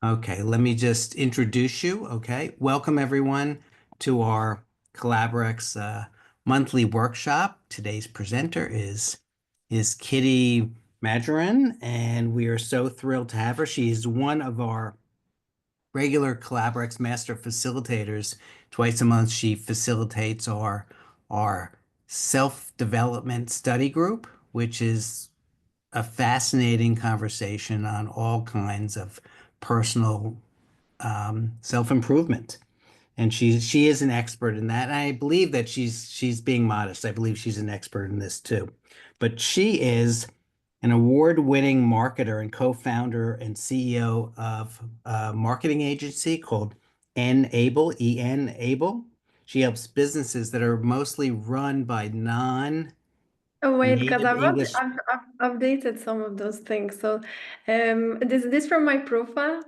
Okay, let me just introduce you. Okay, welcome everyone to our Collaberex monthly workshop. Today's presenter is Kitti Majoran, and we are so thrilled to have her. She is one of our regular Collaborex master facilitators. Twice a month, she facilitates our self-development study group, which is a fascinating conversation on all kinds of personal self-improvement. And she is an expert in that. And I believe that she's being modest. I believe she's an expert in this too. But she is an award-winning marketer and co-founder and CEO of a marketing agency called Enable, E-N-Able. She helps businesses that are mostly run by non-native Oh wait, because English. I've updated some of those things. So, this from my profile.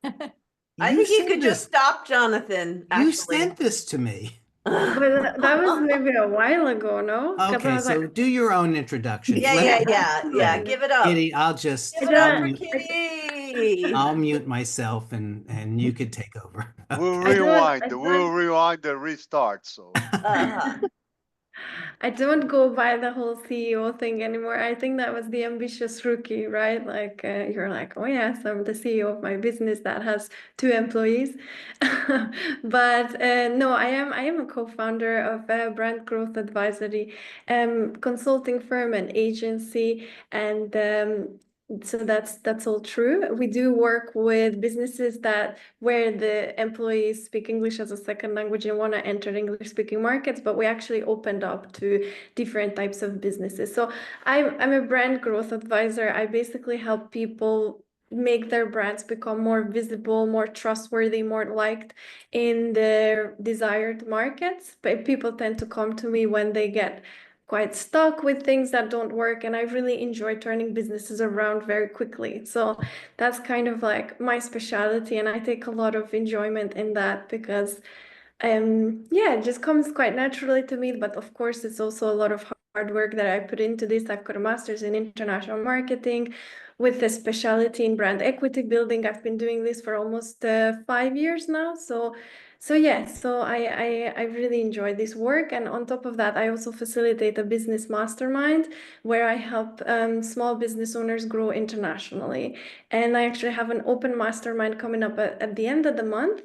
I You think you could sent just this. stop Jonathan, You actually. sent this to me. But that was maybe a while ago, no? Because I Okay, was like, so do your own introduction. Yeah, Let yeah, me, yeah. okay. Give it up. Kitty, I'll Give just it I up I'll for don't, mute Kitty. I'll mute myself and you could take over. We'll I Okay. don't, rewind. I We'll don't, rewind and restart. So Uh-huh. I don't go by the whole CEO thing anymore. I think that was the ambitious rookie, right? Like you're like, oh yes, I'm the CEO of my business that has two employees. But no, I am a co-founder of a brand growth advisory consulting firm and agency, and so that's all true. We do work with businesses that where the employees speak English as a second language and want to enter English speaking markets, but we actually opened up to different types of businesses. So I'm a brand growth advisor. I basically help people make their brands become more visible, more trustworthy, more liked in their desired markets. But people tend to come to me when they get quite stuck with things that don't work, and I really enjoy turning businesses around very quickly. So that's kind of like my specialty, and I take a lot of enjoyment in that because yeah, it just comes quite naturally to me. But of course, it's also a lot of hard work that I put into this. I've got a master's in international marketing with a specialty in brand equity building. I've been doing this for almost 5 years now. So yeah, so I really enjoy this work. And on top of that, I also facilitate a business mastermind where I help small business owners grow internationally. And I actually have an open mastermind coming up at the end of the month.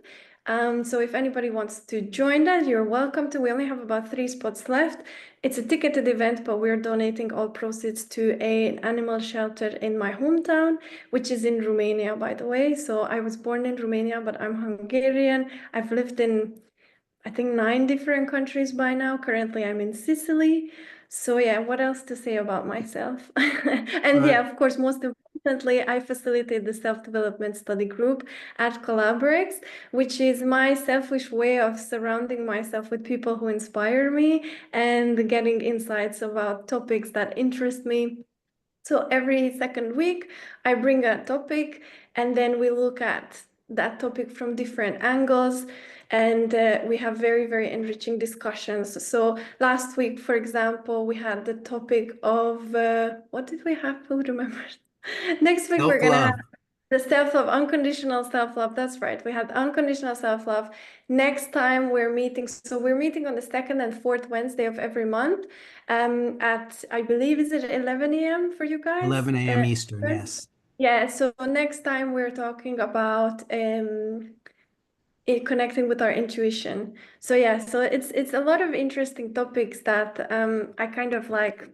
So if anybody wants to join that, you're welcome to. We only have about 3 spots left. It's a ticketed event, but we're donating all proceeds to an animal shelter in my hometown, which is in Romania, by the way. So I was born in Romania, but I'm Hungarian. I've lived in, I think, 9 different countries by now. Currently, I'm in Sicily. So yeah, what else to say about myself? And But yeah, of course, most importantly, I facilitate the self-development study group at Collaberex, which is my selfish way of surrounding myself with people who inspire me and getting insights about topics that interest me. So every second week, I bring a topic and then we look at that topic from different angles, and we have very, very enriching discussions. So last week, for example, we had the topic of what did we have? Who remembers? Next week, we're going to have self-love. the self-love, unconditional self-love. That's right. We had unconditional self-love. Next time we're meeting. So we're meeting on the second and fourth Wednesday of every month at, I believe, is it 11 a.m. for you guys? 11 a.m. Eastern, yes. Yeah, so next time we're talking about connecting with our intuition. So yeah, so it's a lot of interesting topics that I kind of like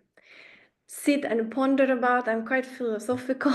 sit and ponder about. I'm quite philosophical.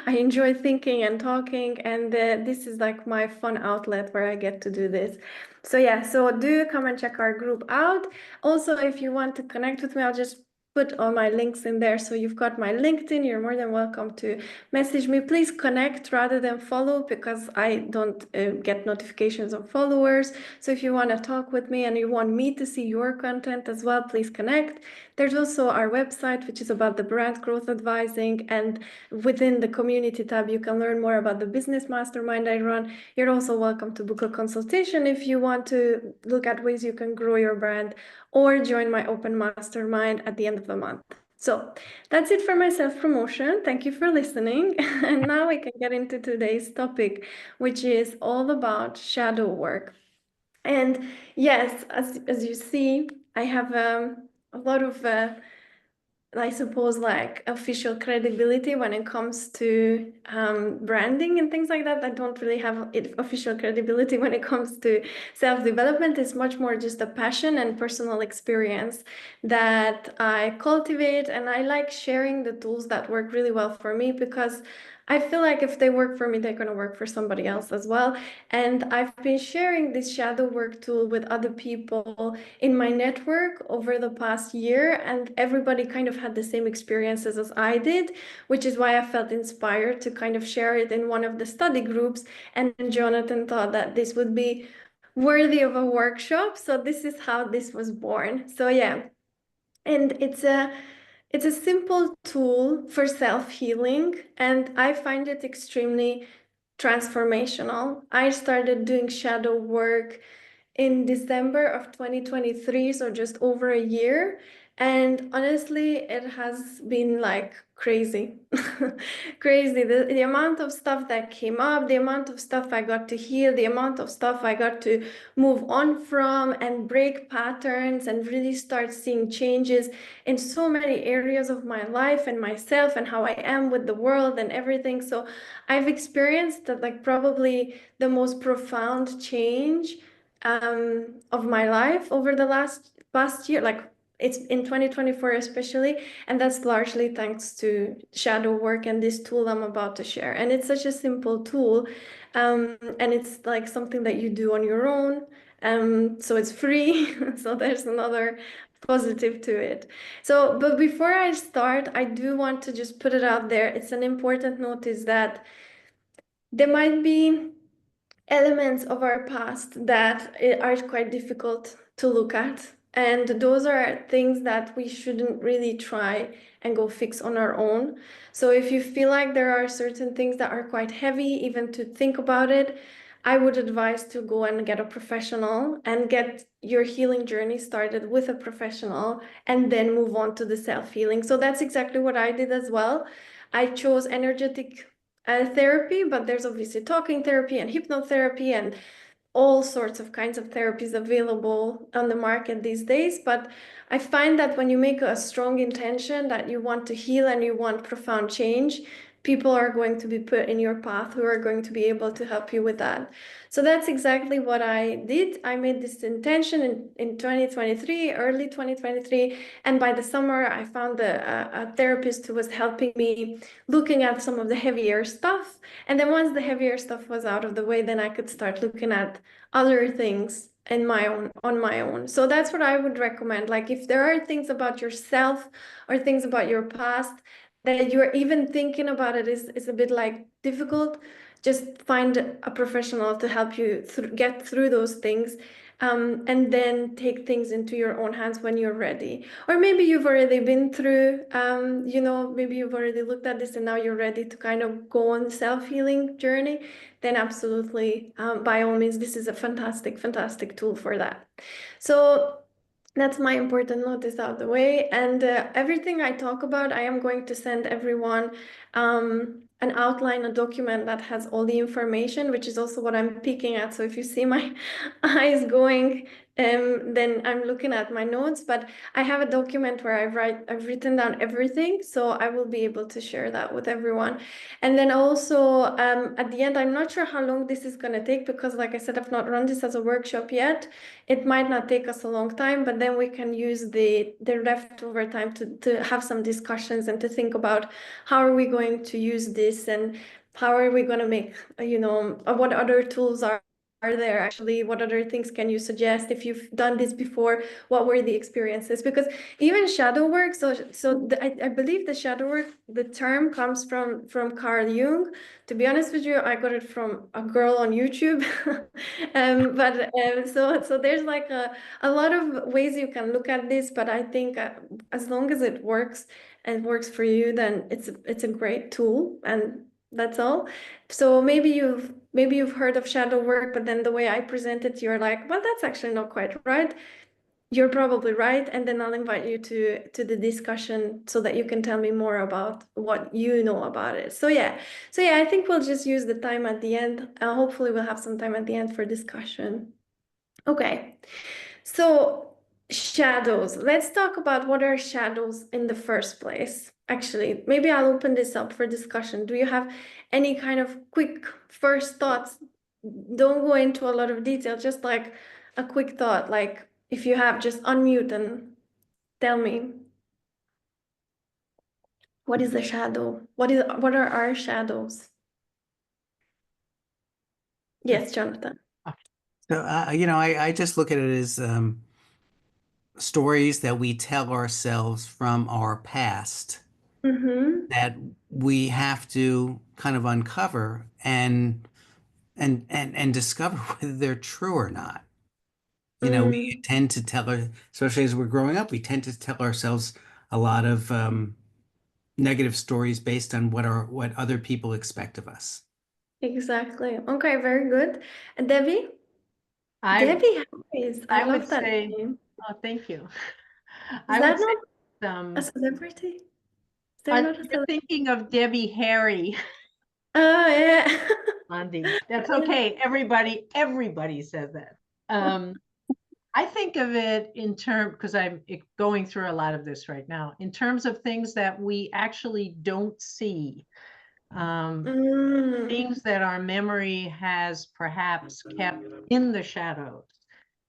I enjoy thinking and talking, and this is like my fun outlet where I get to do this. So yeah, so do come and check our group out. Also, if you want to connect with me, I'll just put all my links in there. So you've got my LinkedIn. You're more than welcome to message me. Please connect rather than follow because I don't get notifications of followers. So if you want to talk with me and you want me to see your content as well, please connect. There's also our website, which is about the brand growth advising. And within the community tab, you can learn more about the business mastermind I run. You're also welcome to book a consultation if you want to look at ways you can grow your brand or join my open mastermind at the end of the month. So that's it for my self-promotion. Thank you for listening. And now we can get into today's topic, which is all about shadow work. And yes, as you see, I have a lot of I suppose like official credibility when it comes to branding and things like that. I don't really have official credibility when it comes to self-development. It's much more just a passion and personal experience that I cultivate, and I like sharing the tools that work really well for me, because I feel like if they work for me, they're going to work for somebody else as well. And I've been sharing this shadow work tool with other people in my network over the past year, and everybody kind of had the same experiences as I did, which is why I felt inspired to kind of share it in one of the study groups. And Jonathan thought that this would be worthy of a workshop. So this is how this was born. So yeah, and it's a simple tool for self-healing, and I find it extremely transformational. I started doing shadow work in December of 2023, so just over a year. And honestly, it has been like crazy. Crazy. The amount of stuff that came up, the amount of stuff I got to heal, the amount of stuff I got to move on from and break patterns and really start seeing changes in so many areas of my life and myself and how I am with the world and everything. So I've experienced that, like, probably the most profound change of my life over the past year, like it's in 2024 especially, and that's largely thanks to shadow work and this tool I'm about to share. And it's such a simple tool, and it's like something that you do on your own, so it's free. So there's another positive to it. So, but before I start, I do want to just put it out there. It's an important note, is that there might be elements of our past that are quite difficult to look at. And those are things that we shouldn't really try and go fix on our own. So if you feel like there are certain things that are quite heavy, even to think about it, I would advise to go and get a professional and get your healing journey started with a professional, and then move on to the self-healing. So that's exactly what I did as well. I chose energetic therapy, but there's obviously talking therapy and hypnotherapy and all sorts of kinds of therapies available on the market these days. But I find that when you make a strong intention that you want to heal and you want profound change, people are going to be put in your path who are going to be able to help you with that. So that's exactly what I did. I made this intention in 2023, early 2023. And by the summer, I found a therapist who was helping me looking at some of the heavier stuff. And then once the heavier stuff was out of the way, then I could start looking at other things on my own. So that's what I would recommend. Like, if there are things about yourself or things about your past that you're even thinking about it is a bit like difficult, just find a professional to help you get through those things, and then take things into your own hands when you're ready. Or maybe you've already been through, maybe you've already looked at this and now you're ready to kind of go on self-healing journey, then absolutely, by all means, this is a fantastic, fantastic tool for that. So that's my important notice out of the way. And everything I talk about, I am going to send everyone an outline, a document that has all the information, which is also what I'm peeking at. So if you see my eyes going, then I'm looking at my notes. But I have a document where I've written down everything, so I will be able to share that with everyone. And then also at the end, I'm not sure how long this is going to take, because like I said, I've not run this as a workshop yet. It might not take us a long time, but then we can use the leftover time to have some discussions and to think about how are we going to use this, and how are we going to make, what other tools are there actually, what other things can you suggest? If you've done this before, what were the experiences? Because even shadow work, I believe the shadow work, the term comes from Carl Jung. To be honest with you, I got it from a girl on YouTube. So there's like a lot of ways you can look at this, but I think as long as it works and works for you, then it's a great tool, and that's all. So maybe you've heard of shadow work, but then the way I present it, you're like, well, that's actually not quite right. you're probably right, and then I'll invite you to the discussion so that you can tell me more about what you know about it. So yeah, I think we'll just use the time at the end. Hopefully we'll have some time at the end for discussion. Okay, so shadows. Let's talk about what are shadows in the first place. Actually, maybe I'll open this up for discussion. Do you have any kind of quick first thoughts? Don't go into a lot of detail, just like a quick thought, like if you have, just unmute and tell me. What is a shadow? What are our shadows? Yes, Jonathan. So, I just look at it as stories that we tell ourselves from our past Mm-hmm. that we have to kind of uncover and discover whether they're true or not. We tend to tell, especially as we're growing up, we tend to tell ourselves a lot of negative stories based on what other people expect of us. Exactly. Okay, very good. And Debbie? I Debbie Harris. I would love that say, name. oh, thank you. Is I that would say, not a celebrity? Is there not a you're celebrity? thinking of Debbie Harry, Oh, yeah. Blondie. That's okay. Everybody says that. I think of it in terms, because I'm going through a lot of this right now, in terms of things that we actually don't see. Things that our memory has perhaps kept in the shadows,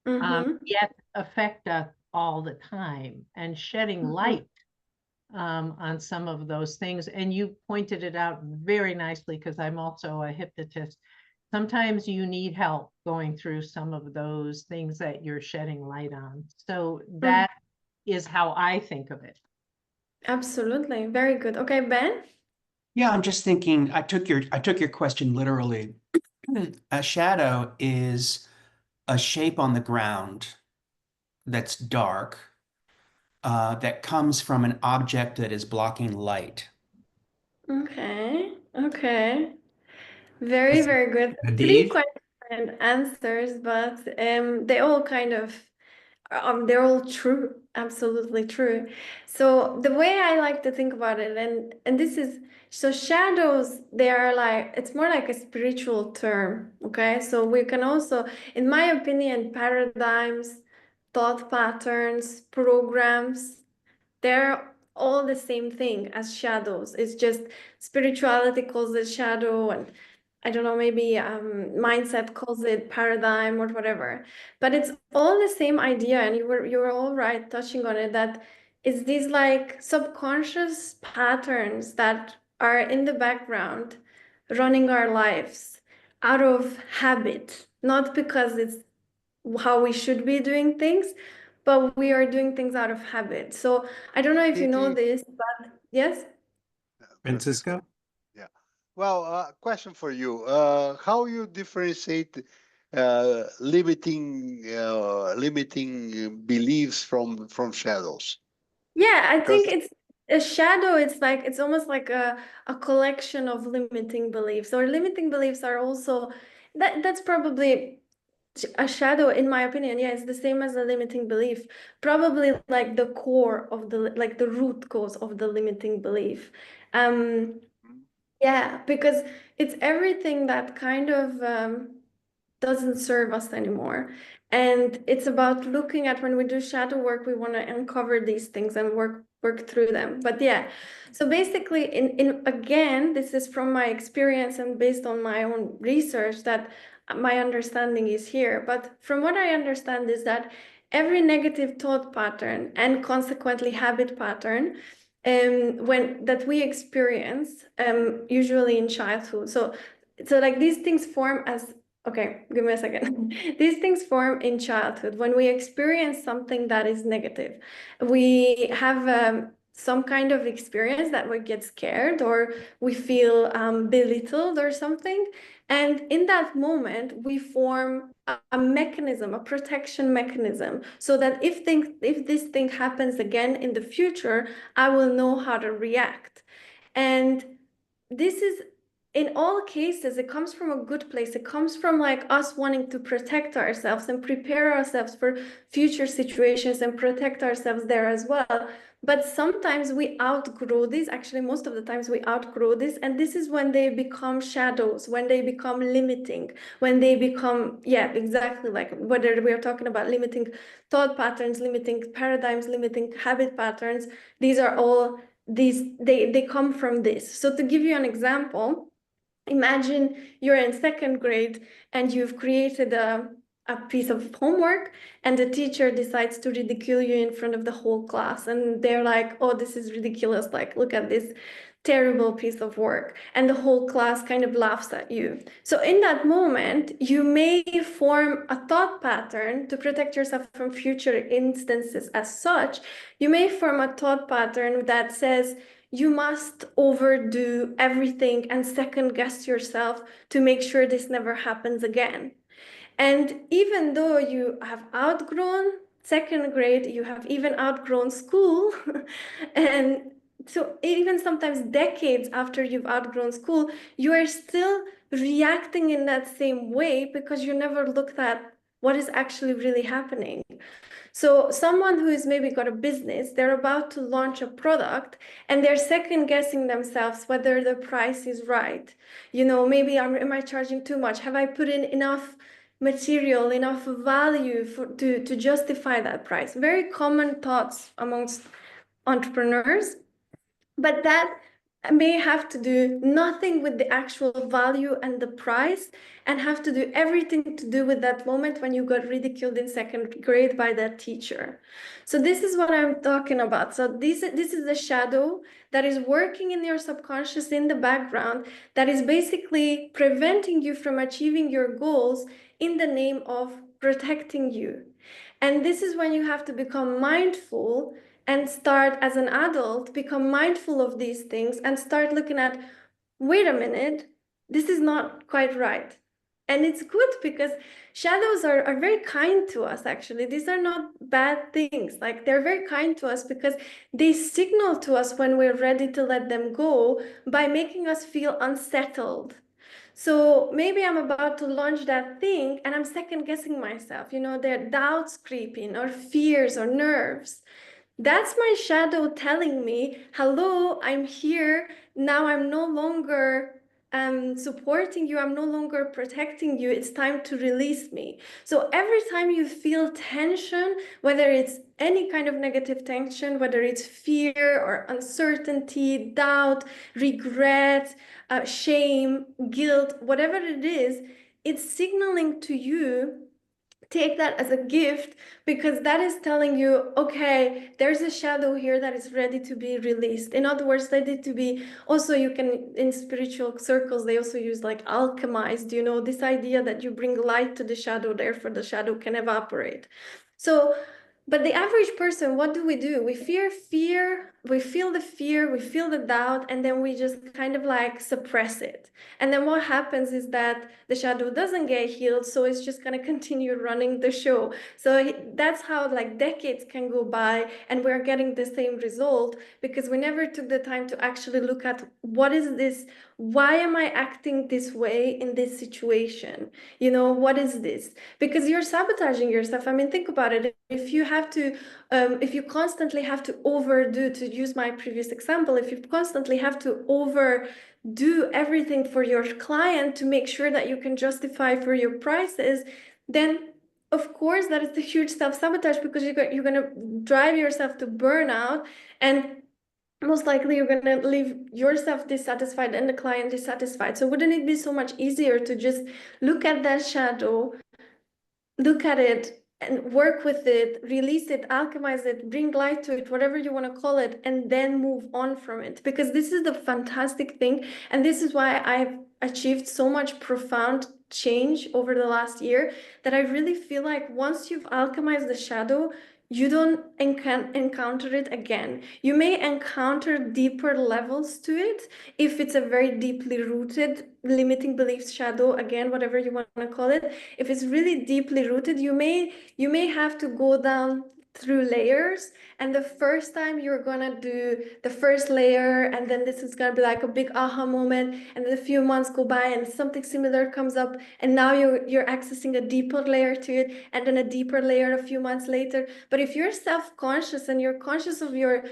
yet affect us all the time, and shedding light on some of those things. And you pointed it out very nicely, because I'm also a hypnotist. Sometimes you need help going through some of those things that you're shedding light on. So that is how I think of it. Absolutely. Very good. Okay, Ben? Yeah, I'm just thinking, I took your question literally. A shadow is a shape on the ground that's dark, that comes from an object that is blocking light. Okay. Okay. Very, very good. Three Hadid? quite different answers, but they all kind of they're all true, absolutely true. So the way I like to think about it, and this is, so shadows, they are like, it's more like a spiritual term, okay? So we can also, in my opinion, paradigms, thought patterns, programs, they're all the same thing as shadows. It's just spirituality calls it shadow, and I don't know, maybe mindset calls it paradigm or whatever. But it's all the same idea, and you were all right touching on it, that it's these like subconscious patterns that are in the background running our lives out of habit, not because it's how we should be doing things, but we are doing things out of habit. So I don't know if you know Kitti, this, but yes. Francisco? yeah. Well, question for you. How you differentiate limiting beliefs from shadows? Yeah, I think Because it's a shadow. It's like, it's almost like a collection of limiting beliefs, or limiting beliefs are also, that's probably a shadow, in my opinion. Yeah, it's the same as a limiting belief, probably like the core of the, like the root cause of the limiting belief. Yeah, because it's everything that kind of doesn't serve us anymore. And it's about looking at, when we do shadow work, we want to uncover these things and work through them. But yeah, so basically, in again, this is from my experience and based on my own research, that my understanding is here. But from what I understand is that every negative thought pattern, and consequently habit pattern, when that we experience, usually in childhood. So like these things form as, okay, give me a second. These things form in childhood when we experience something that is negative. We have some kind of experience that we get scared, or we feel belittled or something. And in that moment, we form a mechanism, a protection mechanism, so that if this thing happens again in the future, I will know how to react. And this is in all cases, it comes from a good place. It comes from like us wanting to protect ourselves and prepare ourselves for future situations and protect ourselves there as well. But sometimes we outgrow this. Actually, most of the times we outgrow this. And this is when they become shadows, when they become limiting, when they become, yeah, exactly like whether we are talking about limiting thought patterns, limiting paradigms, limiting habit patterns. These are all they come from this. So to give you an example, imagine you're in second grade and you've created a piece of homework, and the teacher decides to ridicule you in front of the whole class, and they're like, oh, this is ridiculous, like look at this terrible piece of work, and the whole class kind of laughs at you. So in that moment, you may form a thought pattern to protect yourself from future instances. As such, you may form a thought pattern that says you must overdo everything and second guess yourself to make sure this never happens again. And even though you have outgrown second grade, you have even outgrown school, and so even sometimes decades after you've outgrown school, you are still reacting in that same way because you never looked at what is actually really happening. So someone who is maybe got a business, they're about to launch a product and they're second guessing themselves whether the price is right. You know, maybe am I charging too much? Have I put in enough material, enough value to justify that price? Very common thoughts amongst entrepreneurs. But that may have to do nothing with the actual value and the price, and have to do everything to do with that moment when you got ridiculed in second grade by that teacher. So this is what I'm talking about. So this is the shadow that is working in your subconscious in the background, that is basically preventing you from achieving your goals in the name of protecting you. And this is when you have to become mindful and start, as an adult, become mindful of these things and start looking at, wait a minute, this is not quite right. And it's good because shadows are very kind to us, actually. These are not bad things. Like, they're very kind to us because they signal to us when we're ready to let them go by making us feel unsettled. So maybe I'm about to launch that thing and I'm second guessing myself. You know, there are doubts creeping, or fears, or nerves. That's my shadow telling me, hello, I'm here. Now I'm no longer supporting you. I'm no longer protecting you. It's time to release me. So every time you feel tension, whether it's any kind of negative tension, whether it's fear or uncertainty, doubt, regret, shame, guilt, whatever it is, it's signaling to you, take that as a gift, because that is telling you, okay, there's a shadow here that is ready to be released. In other words, ready to be, also you can, in spiritual circles, they also use like alchemized, you know, this idea that you bring light to the shadow, therefore the shadow can evaporate. So, but the average person, what do? We fear, we feel the fear, we feel the doubt, and then we just kind of like suppress it. And then what happens is that the shadow doesn't get healed, so it's just going to continue running the show. So that's how like decades can go by and we're getting the same result, because we never took the time to actually look at, what is this? Why am I acting this way in this situation? You know, what is this? Because you're sabotaging yourself. I mean, think about it. If you have to, if you constantly have to overdo, to use my previous example, if you constantly have to overdo everything for your client to make sure that you can justify for your prices, then of course that is a huge self-sabotage, because you're going to drive yourself to burnout, and most likely you're going to leave yourself dissatisfied and the client dissatisfied. So wouldn't it be so much easier to just look at that shadow, look at it and work with it, release it, alchemize it, bring light to it, whatever you want to call it, and then move on from it? Because this is the fantastic thing, and this is why I've achieved so much profound change over the last year, that I really feel like once you've alchemized the shadow, you don't encounter it again. You may encounter deeper levels to it if it's a very deeply rooted limiting beliefs shadow, again, whatever you want to call it. If it's really deeply rooted, you may have to go down through layers, and the first time you're gonna do the first layer, and then this is gonna be like a big aha moment, and then a few months go by and something similar comes up, and now you're accessing a deeper layer to it, and then a deeper layer a few months later. But if you're self-conscious and you're conscious of your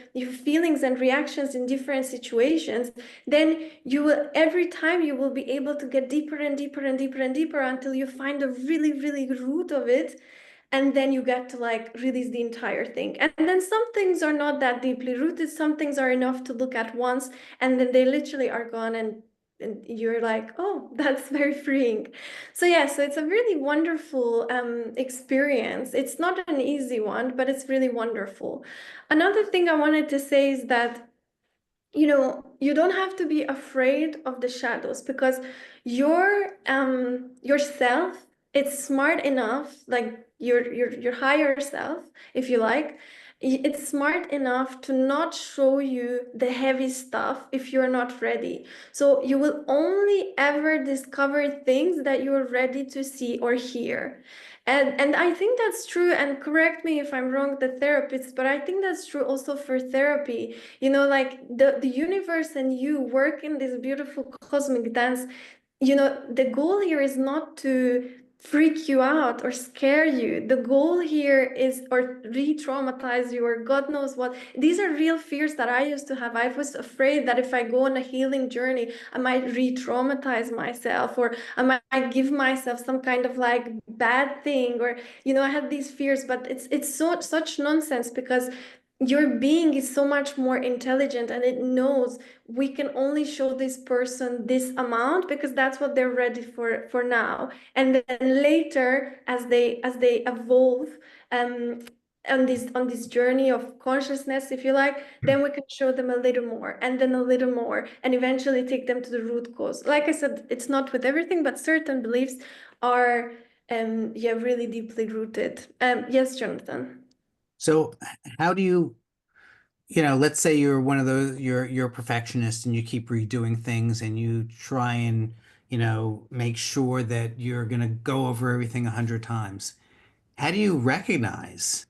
feelings and reactions in different situations, then you will, every time you will be able to get deeper and deeper and deeper and deeper until you find the really, really root of it. And then you get to like release the entire thing. And then some things are not that deeply rooted. Some things are enough to look at once, and then they literally are gone, and you're like, oh, that's very freeing. So yeah, so it's a really wonderful experience. It's not an easy one, but it's really wonderful. Another thing I wanted to say is that, you know, you don't have to be afraid of the shadows, because yourself, it's smart enough, like your higher self, if you like, it's smart enough to not show you the heavy stuff if you're not ready. So you will only ever discover things that you're ready to see or hear. And I think that's true, and correct me if I'm wrong, the therapist, but I think that's true also for therapy. You know, like the universe and you work in this beautiful cosmic dance. You know, the goal here is not to freak you out or scare you. The goal here is, or re-traumatize you, or God knows what. These are real fears that I used to have. I was afraid that if I go on a healing journey, I might re-traumatize myself, or I might give myself some kind of like bad thing, or, you know, I had these fears. But it's such nonsense, because your being is so much more intelligent, and it knows we can only show this person this amount because that's what they're ready for now. And then later, as they evolve on this journey of consciousness, if you like, then we can show them a little more, and then a little more, and eventually take them to the root cause. Like I said, it's not with everything, but certain beliefs are yeah, really deeply rooted. Yes, Jonathan. So how do you, let's say you're one of those, you're a perfectionist and you keep redoing things and you try and, make sure that you're going to go over everything 100 times. How do you recognize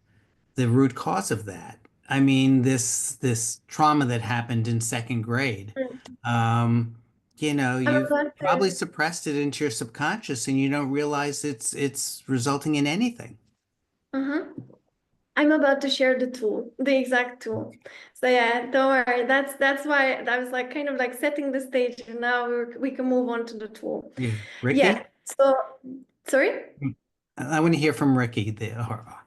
the root cause of that? I mean, this trauma that happened in second grade, I'm you've about probably to. suppressed it into your subconscious and you don't realize it's resulting in anything. I'm about to share the tool, the exact tool. So yeah, don't worry. That's why I was like kind of like setting the stage, and now we can move on to the tool. Yeah. Ricky? Yeah. So sorry. I want to hear from Ricky.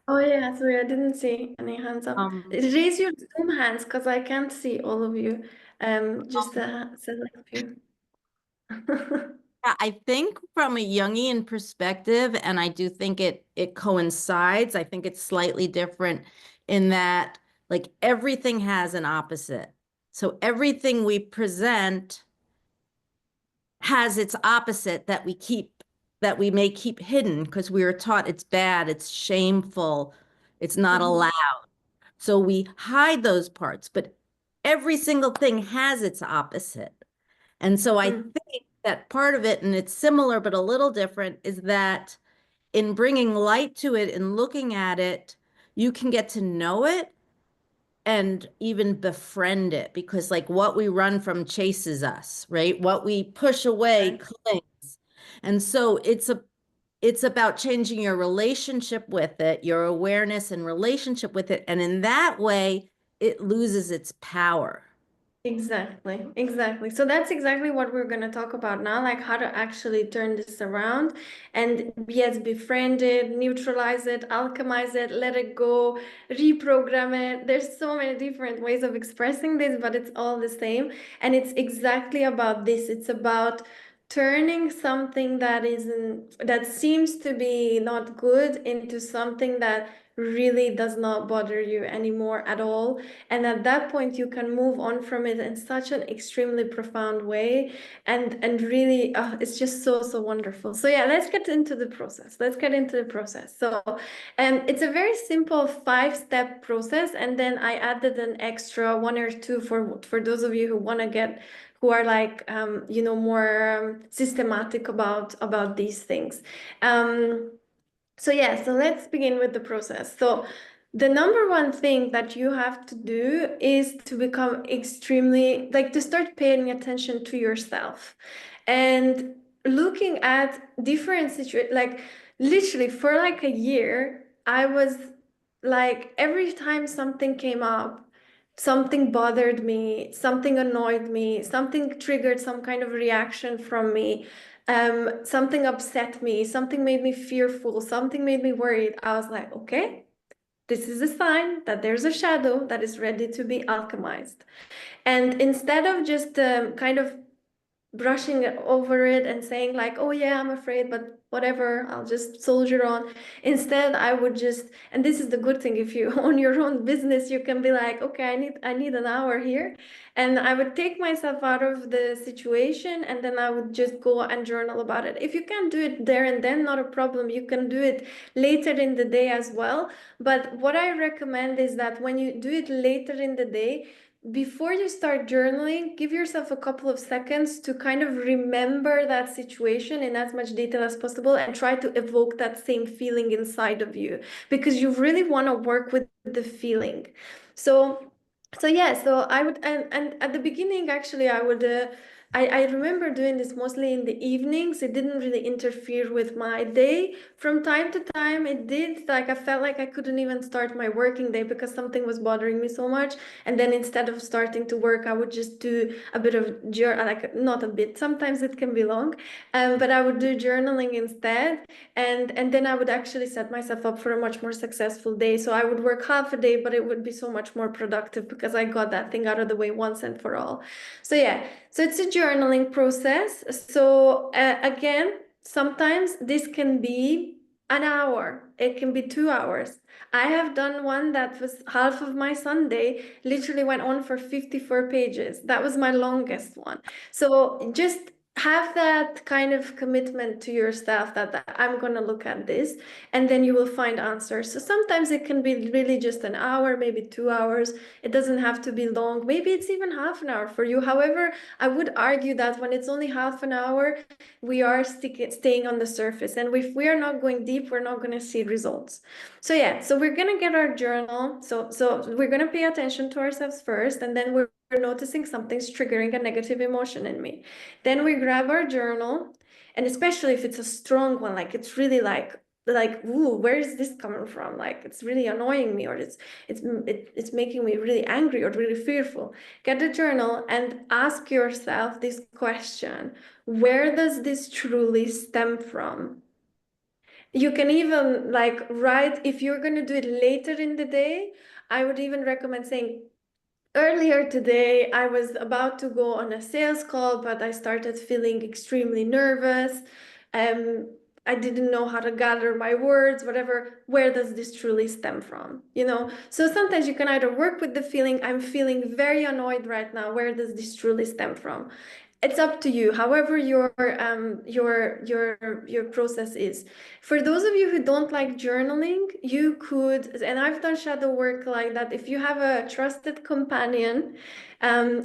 Oh yeah, sorry, I didn't see any hands up. Raise your Zoom hands, because I can't see all of you. Just select a few. Yeah, I think from a Jungian perspective, and I do think it coincides, I think it's slightly different in that like everything has an opposite. So everything we present has its opposite that we may keep hidden because we were taught it's bad, it's shameful, it's not allowed. So we hide those parts, but every single thing has its opposite. And so I think that part of it, and it's similar but a little different, is that in bringing light to it and looking at it, you can get to know it and even befriend it, because like what we run from chases us, right? What we push away clings. And so it's about changing your relationship with it, your awareness and relationship with it. And in that way, it loses its power. Exactly. So that's exactly what we're going to talk about now, like how to actually turn this around and, yes, befriend it, neutralize it, alchemize it, let it go, reprogram it. There's so many different ways of expressing this, but it's all the same. And it's exactly about this. It's about turning something that seems to be not good into something that really does not bother you anymore at all. And at that point you can move on from it in such an extremely profound way, and really it's just so wonderful. So yeah, let's get into the process. So it's a very simple 5-step process, and then I added an extra 1 or 2 for those of you who want to get, who are like more systematic about these things. So yeah, so let's begin with the process. So the number one thing that you have to do is to become extremely, like, to start paying attention to yourself and looking at different situations. Like, literally for like a year, I was like, every time something came up, something bothered me, something annoyed me, something triggered some kind of reaction from me, something upset me, something made me fearful, something made me worried, I was like, okay, this is a sign that there's a shadow that is ready to be alchemized. And instead of just kind of brushing over it and saying like, oh yeah, I'm afraid, but whatever, I'll just soldier on. Instead, I would just, and this is the good thing, if you own your own business, you can be like, okay, I need an hour here. And I would take myself out of the situation, and then I would just go and journal about it. If you can't do it there and then, not a problem. You can do it later in the day as well. But what I recommend is that when you do it later in the day, before you start journaling, give yourself a couple of seconds to kind of remember that situation in as much detail as possible and try to evoke that same feeling inside of you, because you really want to work with the feeling. So yeah, so I would, and at the beginning, actually, I would, I remember doing this mostly in the evenings. It didn't really interfere with my day. From time to time, it did. Like, I felt like I couldn't even start my working day because something was bothering me so much. And then instead of starting to work, I would just do a bit of like, not a bit, sometimes it can be long, but I would do journaling instead. And then I would actually set myself up for a much more successful day. So I would work half a day, but it would be so much more productive because I got that thing out of the way once and for all. So yeah, so it's a journaling process. So again, sometimes this can be an hour, it can be 2 hours. I have done one that was half of my Sunday, literally went on for 54 pages. That was my longest one. So just have that kind of commitment to yourself that I'm going to look at this, and then you will find answers. So sometimes it can be really just an hour, maybe 2 hours. It doesn't have to be long. Maybe it's even half an hour for you. However, I would argue that when it's only half an hour, we are staying on the surface. And if we are not going deep, we're not going to see results. So yeah, so we're going to get our journal. So we're going to pay attention to ourselves first, and then we're noticing something's triggering a negative emotion in me. Then we grab our journal, and especially if it's a strong one, like it's really like, ooh, where is this coming from? Like, it's really annoying me, or it's making me really angry or really fearful. Get the journal and ask yourself this question: where does this truly stem from? You can even like write, if you're going to do it later in the day, I would even recommend saying, earlier today, I was about to go on a sales call, but I started feeling extremely nervous. I didn't know how to gather my words, whatever. Where does this truly stem from? You know, so sometimes you can either work with the feeling, I'm feeling very annoyed right now. Where does this truly stem from? It's up to you, however your process is. For those of you who don't like journaling, you could, and I've done shadow work like that, if you have a trusted companion,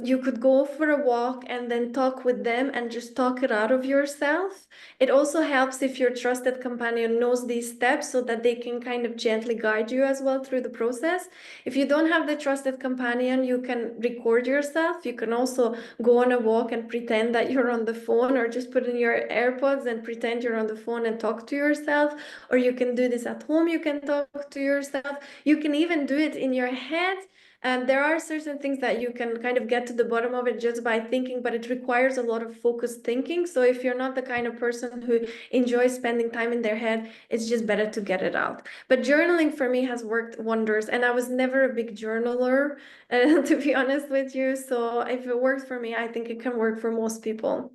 you could go for a walk and then talk with them and just talk it out of yourself. It also helps if your trusted companion knows these steps so that they can kind of gently guide you as well through the process. If you don't have the trusted companion, you can record yourself. You can also go on a walk and pretend that you're on the phone, or just put in your AirPods and pretend you're on the phone and talk to yourself. Or you can do this at home, you can talk to yourself. You can even do it in your head. And there are certain things that you can kind of get to the bottom of it just by thinking, but it requires a lot of focused thinking. So if you're not the kind of person who enjoys spending time in their head, it's just better to get it out. But journaling for me has worked wonders, and I was never a big journaler, to be honest with you. So if it works for me, I think it can work for most people.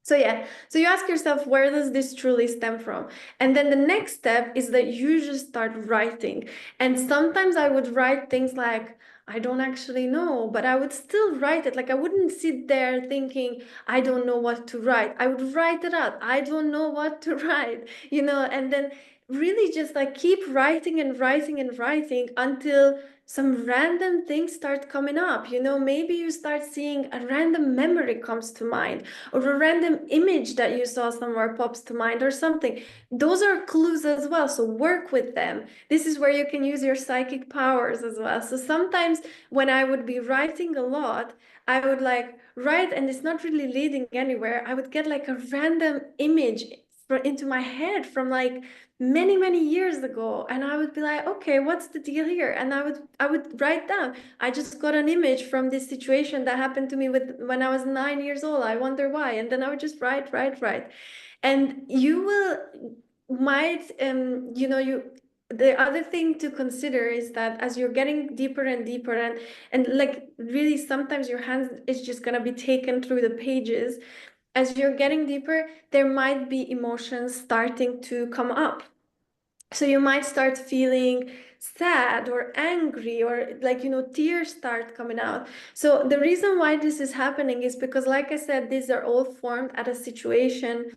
So yeah, so you ask yourself, where does this truly stem from? And then the next step is that you just start writing. And sometimes I would write things like, I don't actually know, but I would still write it. Like, I wouldn't sit there thinking, I don't know what to write. I would write it out. I don't know what to write, you know, and then really just like keep writing and writing and writing until some random things start coming up. You know, maybe you start seeing a random memory comes to mind, or a random image that you saw somewhere pops to mind, or something. Those are clues as well, so work with them. This is where you can use your psychic powers as well. So sometimes when I would be writing a lot, I would like write and it's not really leading anywhere. I would get like a random image into my head from like many years ago, and I would be like, okay, what's the deal here? And I would write down, I just got an image from this situation that happened to me with when I was 9 years old. I wonder why. And then I would just write. And you will might you know, you the other thing to consider is that as you're getting deeper and deeper, and like really sometimes your hand is just gonna be taken through the pages. As you're getting deeper, there might be emotions starting to come up. So you might start feeling sad or angry, or like, you know, tears start coming out. So the reason why this is happening is because, like I said, these are all formed at a situation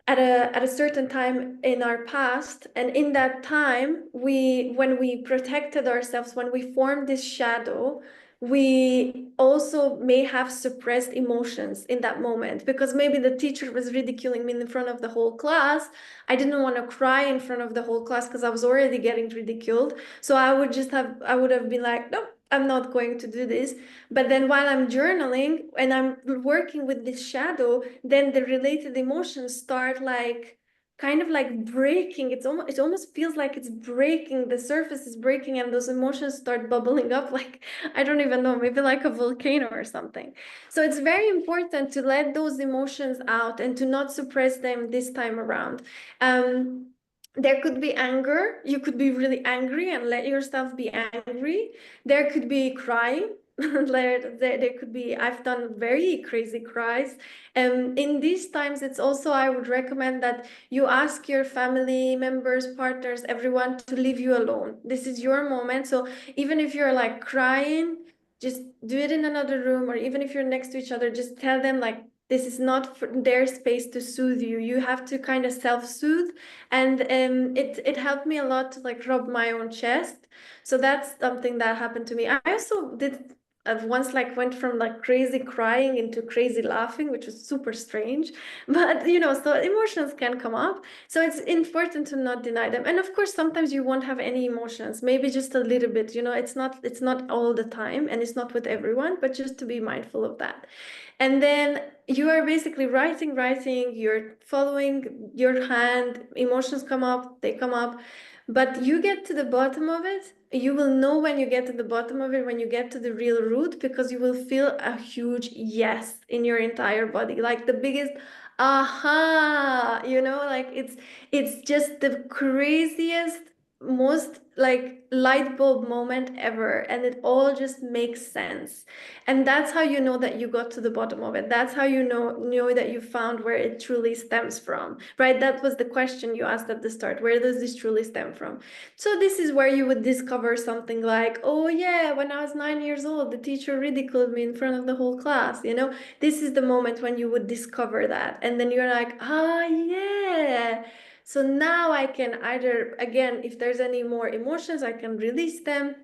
at a certain time in our past, and in that time when we protected ourselves, when we formed this shadow, we also may have suppressed emotions in that moment, because maybe the teacher was ridiculing me in front of the whole class. I didn't want to cry in front of the whole class because I was already getting ridiculed. So I would have been like, nope, I'm not going to do this. But then while I'm journaling and I'm working with this shadow, then the related emotions start like kind of like breaking. It almost feels like it's breaking. The surface is breaking, and those emotions start bubbling up like, I don't even know, maybe like a volcano or something. So it's very important to let those emotions out and to not suppress them this time around. There could be anger. You could be really angry and let yourself be angry. There could be crying. there could be, I've done very crazy cries. In these times, it's also, I would recommend that you ask your family members, partners, everyone to leave you alone. This is your moment. So even if you're like crying, just do it in another room, or even if you're next to each other, just tell them like, this is not their space to soothe you. You have to kind of self-soothe. And it helped me a lot to like rub my own chest. So that's something that happened to me. I also did once like went from like crazy crying into crazy laughing, which was super strange. But you know, so emotions can come up. So it's important to not deny them. And of course, sometimes you won't have any emotions, maybe just a little bit, you know, it's not all the time, and it's not with everyone, but just to be mindful of that. And then you are basically writing, you're following your hand, emotions come up, they come up, but you get to the bottom of it. You will know when you get to the bottom of it, when you get to the real root, because you will feel a huge yes in your entire body, like the biggest aha, you know, like it's just the craziest, most like light bulb moment ever, and it all just makes sense. And that's how you know that you got to the bottom of it. That's how you know that you found where it truly stems from, right? That was the question you asked at the start. Where does this truly stem from? So this is where you would discover something like, oh yeah, when I was 9 years old, the teacher ridiculed me in front of the whole class, you know? This is the moment when you would discover that. And then you're like, ah, yeah. So now I can either, again, if there's any more emotions, I can release them,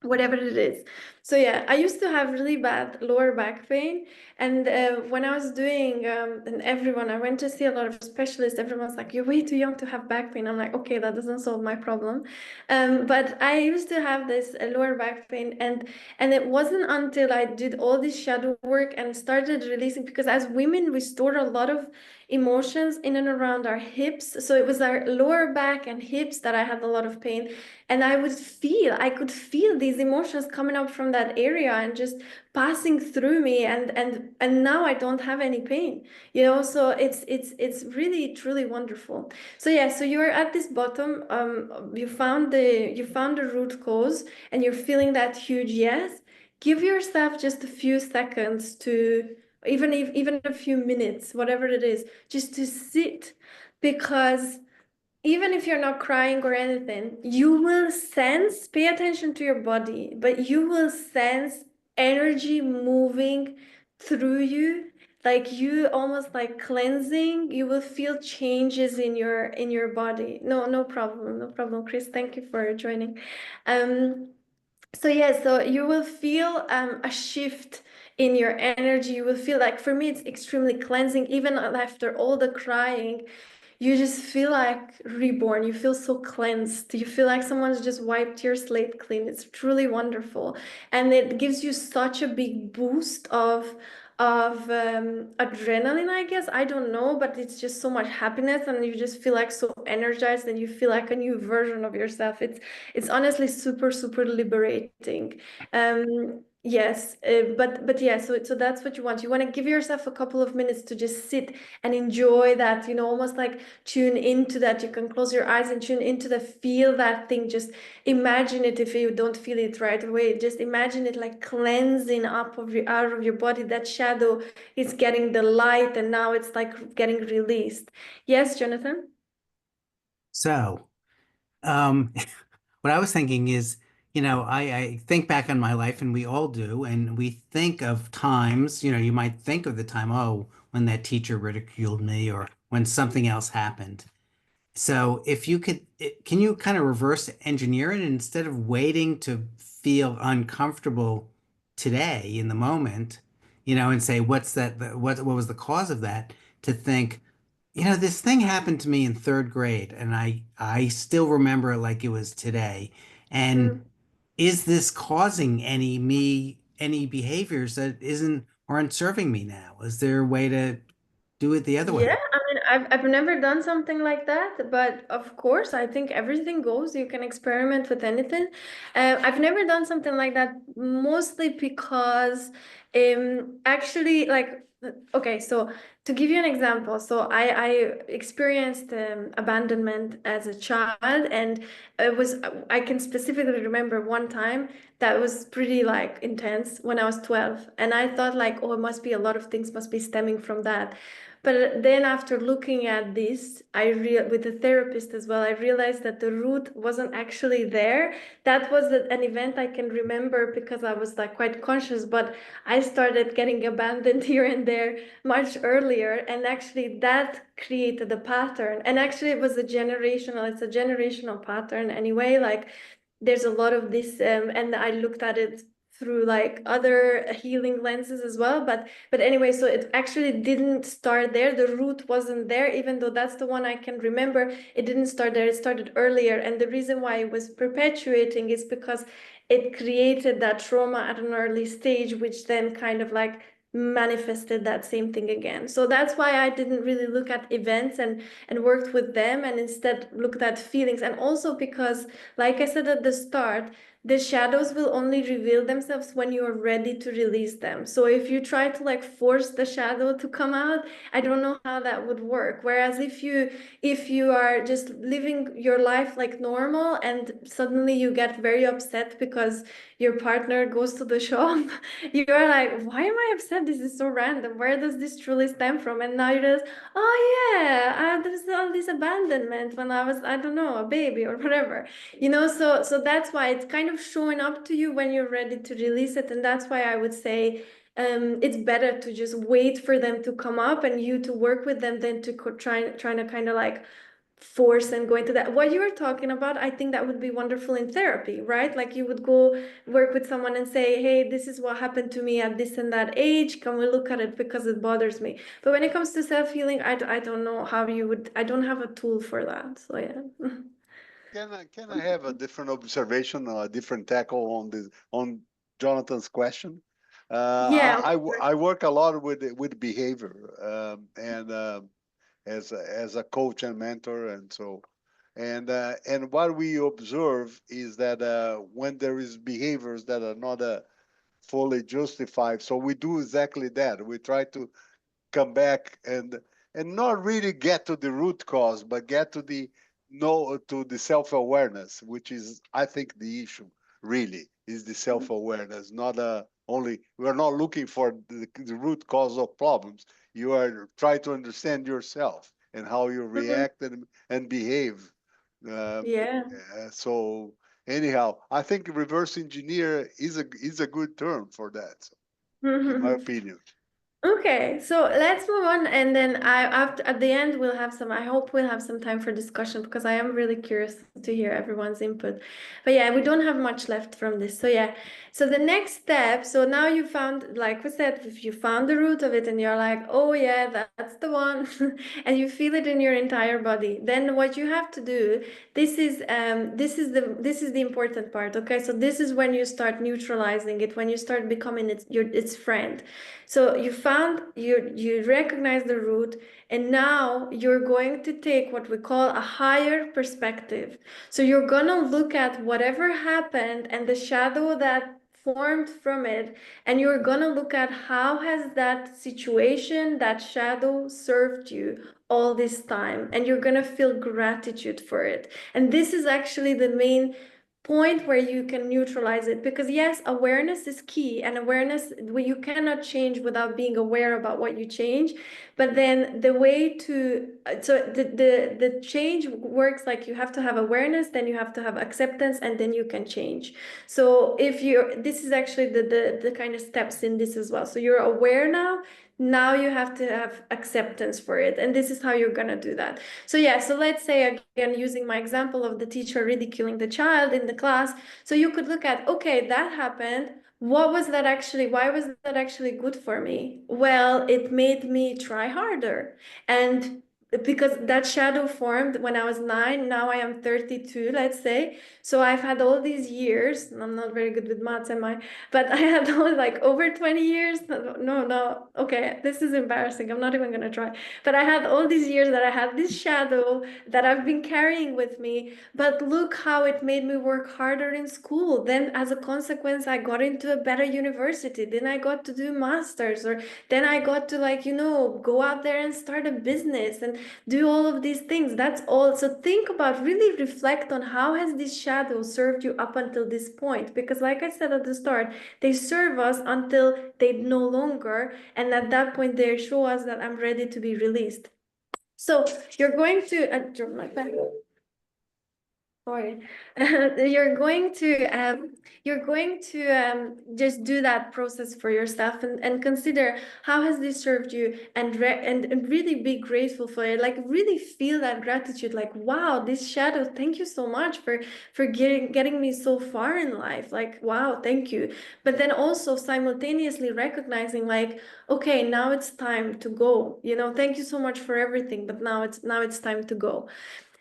whatever it is. So yeah, I used to have really bad lower back pain, and when I was doing and I went to see a lot of specialists. Everyone's like, you're way too young to have back pain. I'm like, okay, that doesn't solve my problem. But I used to have this lower back pain, and it wasn't until I did all this shadow work and started releasing, because as women we store a lot of emotions in and around our hips. So it was our lower back and hips that I had a lot of pain, and I could feel these emotions coming up from that area and just passing through me, and now I don't have any pain, you know. So it's really truly wonderful. So yeah, so you're at this bottom, you found the root cause, and you're feeling that huge yes. Give yourself just a few seconds to, even a few minutes, whatever it is, just to sit, because even if you're not crying or anything, you will sense, pay attention to your body, but you will sense energy moving through you, like you almost like cleansing, you will feel changes in your body. No problem, no problem, Chris. Thank you for joining. So yeah, so you will feel a shift in your energy. You will feel like, for me, it's extremely cleansing. Even after all the crying, you just feel like reborn. You feel so cleansed. You feel like someone's just wiped your slate clean. It's truly wonderful, and it gives you such a big boost of adrenaline, I guess. I don't know, but it's just so much happiness, and you just feel like so energized, and you feel like a new version of yourself. It's honestly super, super liberating. Yes, but yeah, so that's what you want. You want to give yourself a couple of minutes to just sit and enjoy that, almost like tune into that. You can close your eyes and tune into the feel that thing. Just imagine it. If you don't feel it right away, just imagine it like cleansing up out of your body. That shadow is getting the light, and now it's like getting released. Yes, Jonathan? So, what I was thinking is, I think back on my life, and we all do, and we think of times, you might think of the time, oh, when that teacher ridiculed me or when something else happened. So if you could, can you kind of reverse engineer it, and instead of waiting to feel uncomfortable today in the moment, and say, what's that, what was the cause of that, to think, this thing happened to me in third grade, and I still remember it like it was today. And is this causing any behaviors that isn't aren't serving me now? Is there a way to do it the other Yeah, way? I mean, I've never done something like that, but of course, I think everything goes. You can experiment with anything. I've never done something like that, mostly because, actually, like, okay, so to give you an example, so I experienced abandonment as a child, and I can specifically remember one time that was pretty like intense when I was 12, and I thought like, oh, it must be a lot of things must be stemming from that. But then after looking at this, with the therapist as well, I realized that the root wasn't actually there. That was an event I can remember because I was like quite conscious, but I started getting abandoned here and there much earlier. And actually that created a pattern. And actually it's a generational pattern anyway. Like there's a lot of this, and I looked at it through like other healing lenses as well, but anyway, so it actually didn't start there. The root wasn't there, even though that's the one I can remember. It didn't start there, it started earlier, and the reason why it was perpetuating is because it created that trauma at an early stage, which then kind of like manifested that same thing again. So that's why I didn't really look at events and worked with them, and instead looked at feelings. And also because, like I said at the start, the shadows will only reveal themselves when you are ready to release them. So if you try to like force the shadow to come out, I don't know how that would work. Whereas if you are just living your life like normal, and suddenly you get very upset because your partner goes to the shop, you are like, why am I upset? This is so random. Where does this truly stem from? And now you just, oh yeah, there's all this abandonment when I was, I don't know, a baby or whatever. So that's why it's kind of showing up to you when you're ready to release it. And that's why I would say it's better to just wait for them to come up and you to work with them than to trying to kind of like force and go into that. What you were talking about, I think that would be wonderful in therapy, right? Like you would go work with someone and say, hey, this is what happened to me at this and that age. Can we look at it because it bothers me? But when it comes to self-healing, I don't know how you would, I don't have a tool for that. So yeah. Can I have a different observation or a different tackle on Jonathan's question? Yeah. I work a lot with behavior, and as a coach and mentor, and so and what we observe is that when there is behaviors that are not fully justified, so we do exactly that. We try to come back and not really get to the root cause, but get to the self-awareness, which is, I think, the issue really is the self-awareness. Not only we're not looking for the root cause of problems. You are trying to understand yourself and how you react and behave. Yeah. So anyhow, I think reverse engineer is a good term for that, in my opinion. Okay, so let's move on, and then after at the end we'll have some. I hope we'll have some time for discussion because I am really curious to hear everyone's input. But yeah, we don't have much left from this. So yeah, so the next step. So now you found, like we said, if you found the root of it, and you're like, oh yeah, that's the one, and you feel it in your entire body. Then what you have to do. This is the important part. Okay, so this is when you start neutralizing it, when you start becoming its friend. So you recognize the root, and now you're going to take what we call a higher perspective. So you're gonna look at whatever happened and the shadow that formed from it, and you're gonna look at how has that situation, that shadow served you all this time, and you're gonna feel gratitude for it. And this is actually the main point where you can neutralize it, because yes, awareness is key, and awareness, you cannot change without being aware about what you change. But then the way to so the change works like you have to have awareness, then you have to have acceptance, and then you can change. So if you're, this is actually the kind of steps in this as well. So you're aware now you have to have acceptance for it, and this is how you're gonna do that. So yeah, so let's say again, using my example of the teacher ridiculing the child in the class. So you could look at, okay, that happened. What was that actually? Why was that actually good for me? Well, it made me try harder. And because that shadow formed when I was 9, now I am 32, let's say. So I've had all these years, and I'm not very good with maths, am I? But I had all like over 20 years. No, okay, this is embarrassing. I'm not even gonna try. But I had all these years that I had this shadow that I've been carrying with me. But look how it made me work harder in school. Then as a consequence, I got into a better university. Then I got to do masters, or then I got to, like, go out there and start a business and do all of these things. That's all. So think about, really reflect on how has this shadow served you up until this point, because like I said at the start, they serve us until they no longer, and at that point they show us that I'm ready to be released. So you're going to drop my pen. Sorry. You're going to just do that process for yourself, and consider how has this served you, and really be grateful for it. Like, really feel that gratitude, like, wow, this shadow, thank you so much for getting me so far in life. Like, wow, thank you. But then also simultaneously recognizing, like, okay, now it's time to go. Thank you so much for everything, but now it's time to go.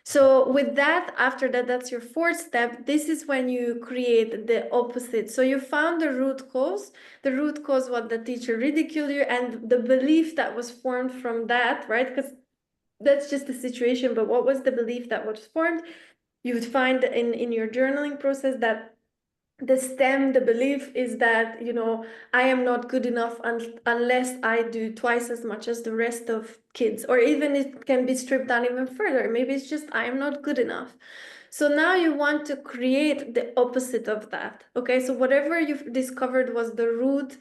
So with that, after that, that's your fourth step. This is when you create the opposite. So you found the root cause. The root cause, what the teacher ridiculed you, and the belief that was formed from that, right? Because that's just the situation. But what was the belief that was formed? You would find in your journaling process that the belief is that, I am not good enough unless I do twice as much as the rest of kids. Or even it can be stripped down even further. Maybe it's just, I am not good enough. So now you want to create the opposite of that. Okay, so whatever you've discovered was the root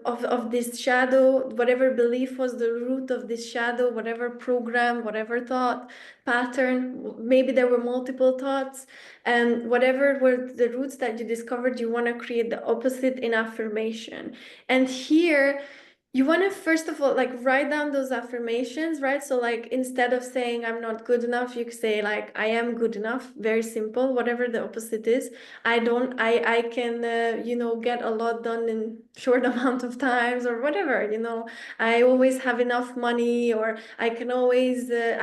of this shadow, whatever belief was the root of this shadow, whatever program, whatever thought pattern, maybe there were multiple thoughts, and whatever were the roots that you discovered, you want to create the opposite in affirmation. And here you want to, first of all, like, write down those affirmations, right? So like, instead of saying I'm not good enough, you could say, like, I am good enough. Very simple. Whatever the opposite is. I can get a lot done in short amount of times, or whatever. I always have enough money, or I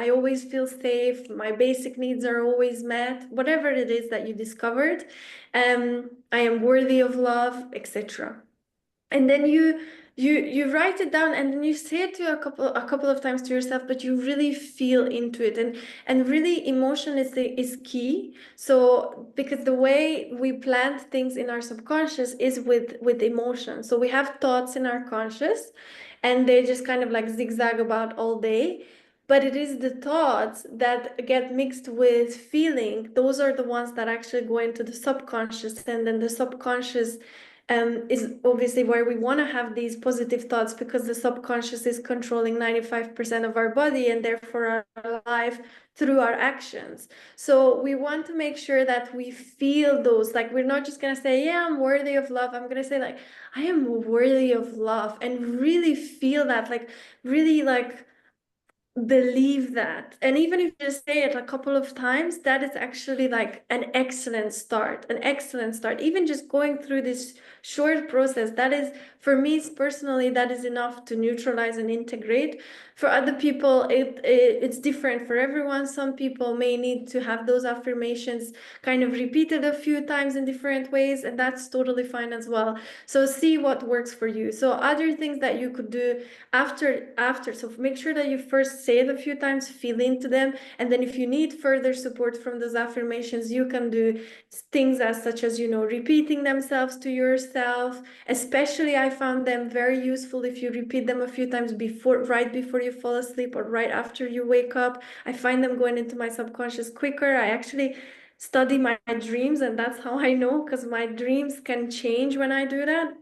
always feel safe. My basic needs are always met. Whatever it is that you discovered, I am worthy of love, etc. And then you write it down, and then you say it to a couple of times to yourself, but you really feel into it, and really emotion is key. So because the way we plant things in our subconscious is with emotion. So we have thoughts in our conscious, and they just kind of like zigzag about all day, but it is the thoughts that get mixed with feeling. Those are the ones that actually go into the subconscious, and then the subconscious is obviously where we want to have these positive thoughts, because the subconscious is controlling 95% of our body and therefore our life through our actions. So we want to make sure that we feel those, like we're not just going to say, yeah, I'm worthy of love. I'm going to say like, I am worthy of love, and really feel that, like really like believe that. And even if you just say it a couple of times, that is actually like an excellent start, even just going through this short process. That is, for me personally, that is enough to neutralize and integrate. For other people, it's different for everyone. Some people may need to have those affirmations kind of repeated a few times in different ways, and that's totally fine as well. So see what works for you. So other things that you could do after, so make sure that you first say it a few times, feel into them, and then if you need further support from those affirmations, you can do things as such as, you know, repeating themselves to yourself. Especially I found them very useful if you repeat them a few times right before you fall asleep or right after you wake up. I find them going into my subconscious quicker. I actually study my dreams, and that's how I know, because my dreams can change when I do that.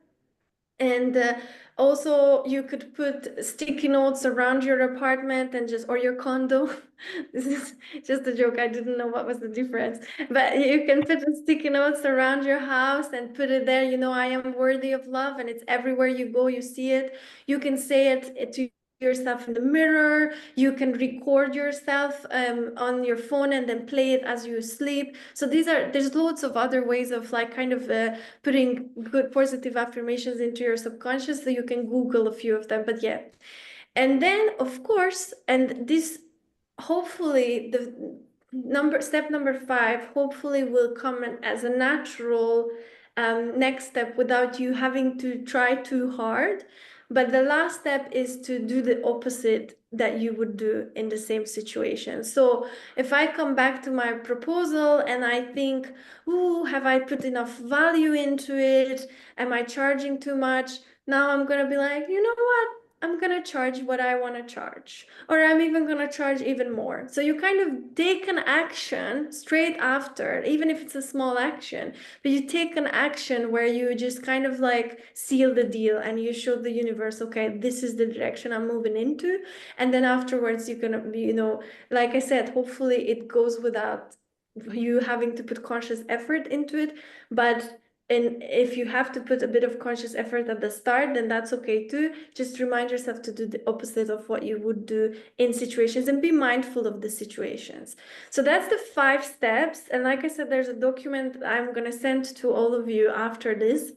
And also you could put sticky notes around your apartment and just, or your condo. This is just a joke. I didn't know what was the difference, but you can put sticky notes around your house and put it there. You know, I am worthy of love, and it's everywhere you go, you see it. You can say it to yourself in the mirror. You can record yourself on your phone and then play it as you sleep. So there's loads of other ways of like kind of putting good positive affirmations into your subconscious. So you can Google a few of them, but yeah. And then of course, and this hopefully the step number 5 hopefully will come as a natural next step without you having to try too hard. But the last step is to do the opposite that you would do in the same situation. So if I come back to my proposal and I think, ooh, have I put enough value into it? Am I charging too much? Now I'm going to be like, you know what? I'm going to charge what I want to charge, or I'm even going to charge even more. So you kind of take an action straight after, even if it's a small action, but you take an action where you just kind of like seal the deal and you show the universe, okay, this is the direction I'm moving into. And then afterwards, you're going to, you know, like I said, hopefully it goes without you having to put conscious effort into it. But and if you have to put a bit of conscious effort at the start, then that's okay too. Just remind yourself to do the opposite of what you would do in situations, and be mindful of the situations. So that's the 5 steps. And like I said, there's a document I'm going to send to all of you after this.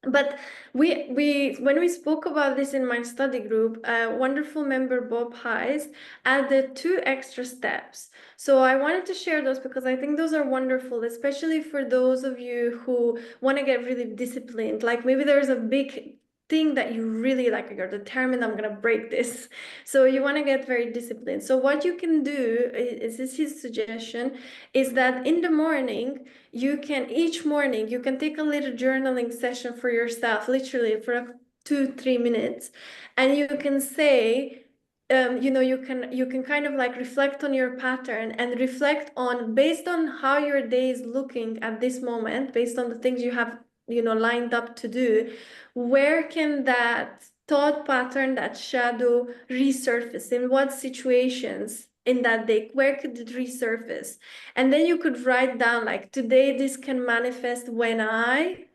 But we when we spoke about this in my study group, wonderful member Bob Hayes added 2 extra steps. So I wanted to share those because I think those are wonderful, especially for those of you who want to get really disciplined. Like maybe there's a big thing that you really like, you're determined, I'm gonna break this. So you want to get very disciplined. So what you can do is, this is his suggestion, is that in the morning, each morning you can take a little journaling session for yourself, literally for 2-3 minutes, and you can say, you know, you can kind of like reflect on your pattern and reflect on, based on how your day is looking at this moment, based on the things you have, you know, lined up to do, where can that thought pattern, that shadow resurface, in what situations in that day, where could it resurface? And then you could write down, like, today this can manifest when I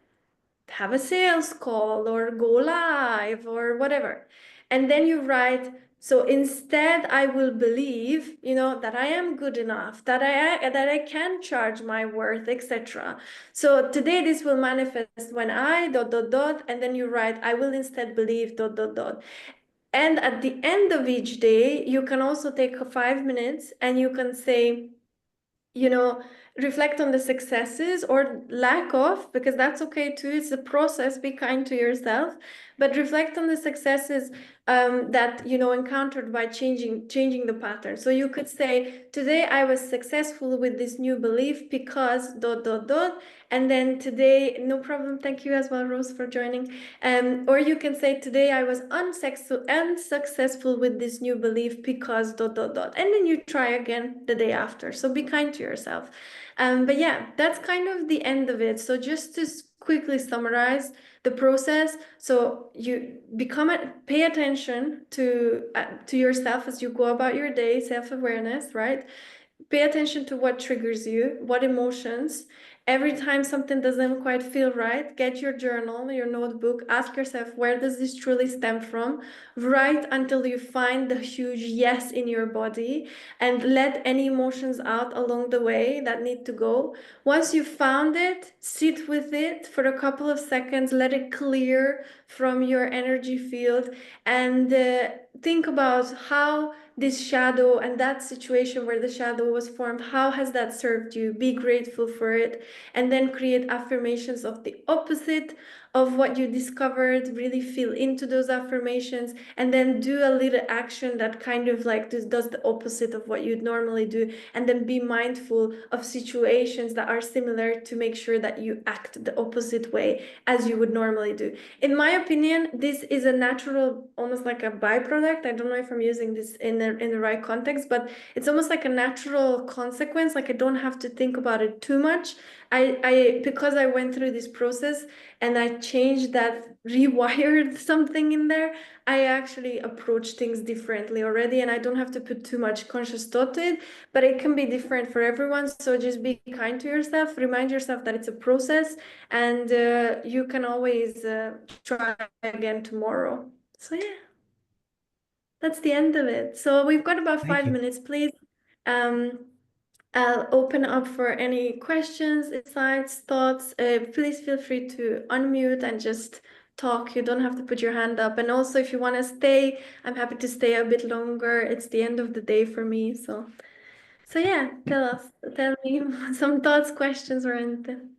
have a sales call or go live or whatever. And then you write, so instead I will believe, you know, that I am good enough, that I can charge my worth, etc. So today this will manifest when I ... and then you write, I will instead believe ... And at the end of each day, you can also take 5 minutes and you can say, you know, reflect on the successes or lack of, because that's okay too. It's a process. Be kind to yourself, but reflect on the successes that, you know, encountered by changing the pattern. So you could say, today I was successful with this new belief because ... and then today, no problem, thank you as well, Rose, for joining. Or you can say, today I was unsuccessful with this new belief because ... and then you try again the day after. So be kind to yourself. But yeah, that's kind of the end of it. So just to quickly summarize the process. So you pay attention to yourself as you go about your day, self-awareness, right? Pay attention to what triggers you, what emotions. Every time something doesn't quite feel right, get your journal, your notebook, ask yourself, where does this truly stem from? Write until you find the huge yes in your body, and let any emotions out along the way that need to go. Once you found it, sit with it for a couple of seconds, let it clear from your energy field, and think about how this shadow and that situation where the shadow was formed, how has that served you? Be grateful for it, and then create affirmations of the opposite of what you discovered. Really feel into those affirmations, and then do a little action that kind of like does the opposite of what you'd normally do, and then be mindful of situations that are similar to make sure that you act the opposite way as you would normally do. In my opinion, this is a natural, almost like a byproduct. I don't know if I'm using this in the right context, but it's almost like a natural consequence. Like I don't have to think about it too much. Because I went through this process and I changed that, rewired something in there, I actually approach things differently already, and I don't have to put too much conscious thought to it, but it can be different for everyone. So just be kind to yourself, remind yourself that it's a process, and you can always try again tomorrow. So yeah, that's the end of it. So we've got about Thank 5 minutes, please. Um, I'll open up for any questions, insights, thoughts. Please feel free to unmute and just talk. You don't have to put your hand up. And also, if you want to stay, I'm happy to stay a bit longer. It's the end of the day for me. So yeah, tell me some thoughts, questions, or anything.